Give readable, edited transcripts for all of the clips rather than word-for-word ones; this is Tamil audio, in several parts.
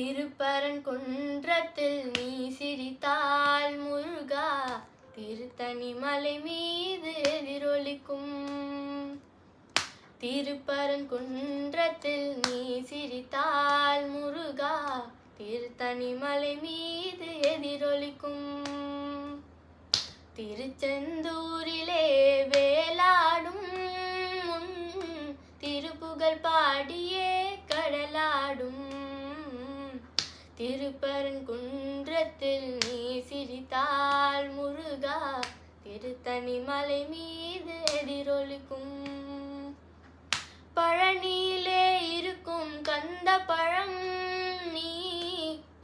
திருப்பரங்குன்றத்தில் நீ சிரித்தால் முருகா திருத்தணி மலை மீது எதிரொலிக்கும். திருப்பரங்குன்றத்தில் நீ சிரித்தால் முருகா திருத்தணி மலை மீது எதிரொலிக்கும். திருச்செந்தூரிலே வேலாடும் உன் திருப்புகழ் பாடியே கடலாடும். திருப்பரங்குன்றத்தில் நீ சிரித்தால் முருகா திருத்தணி மலை மீது எதிரொலிக்கும். பழனியிலே இருக்கும் கந்த பழம் நீ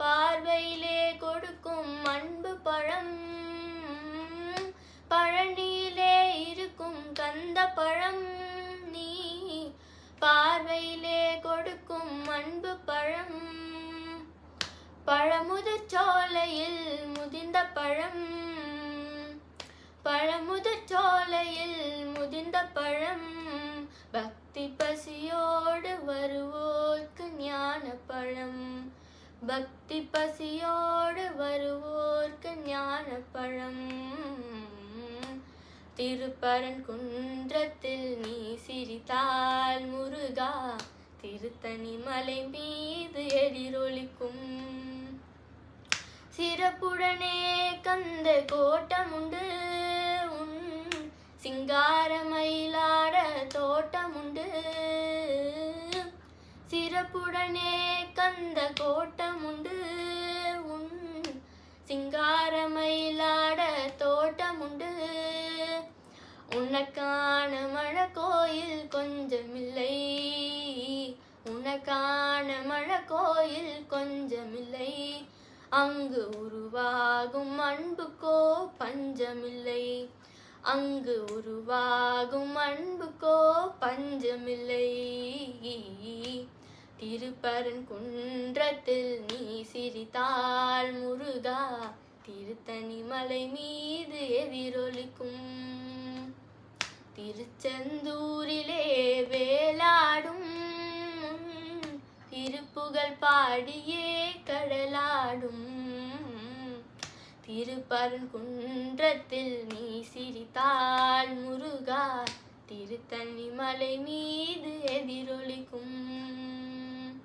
பார்வையிலே கொடுக்கும் அன்பு பழம். பழனியிலே இருக்கும் கந்த பழம் நீ பார்வையிலே கொடுக்கும் அன்பு பழம். பழமுதிர் சோலையில் முதிர்ந்த பழம். பழமுதிர் சோலையில் முதிர்ந்த பழம். பக்தி பசியோடு வருவோர்க்கு ஞான பழம். பக்தி பசியோடு வருவோர்க்கு ஞான பழம். திருப்பரங்குன்றத்தில் நீ சிரித்தால் முருகா திருத்தணி மலை மீது எதிரொலிக்கும். சிறப்புடனே கந்த கோட்டமுண்டு உன் சிங்கார மயிலாட தோட்டமுண்டு. சிறப்புடனே கந்த கோட்டமுண்டு உன் சிங்கார மயிலாட தோட்டமுண்டு. உனக்கான மழக்கோயில் கொஞ்சமில்லை. உனக்கான மழக்கோயில் கொஞ்சமில்லை. அங்கு உருவாகும் அன்புக்கோ பஞ்சமில்லை. அங்கு உருவாகும் அன்புக்கோ பஞ்சமில்லை. திருப்பரங்குன்றத்தில் நீ சிரித்தால் முருகா திருத்தணி மலை மீது எதிரொலிக்கும். திருச்செந்தூரிலே வேலாடும் திருப்புகழ் பாடியே கடலாடும். திருப்பரங்குன்றத்தில் நீ சிரித்தால் முருகா திருத்தணி மலை மீது எதிரொலிக்கும்.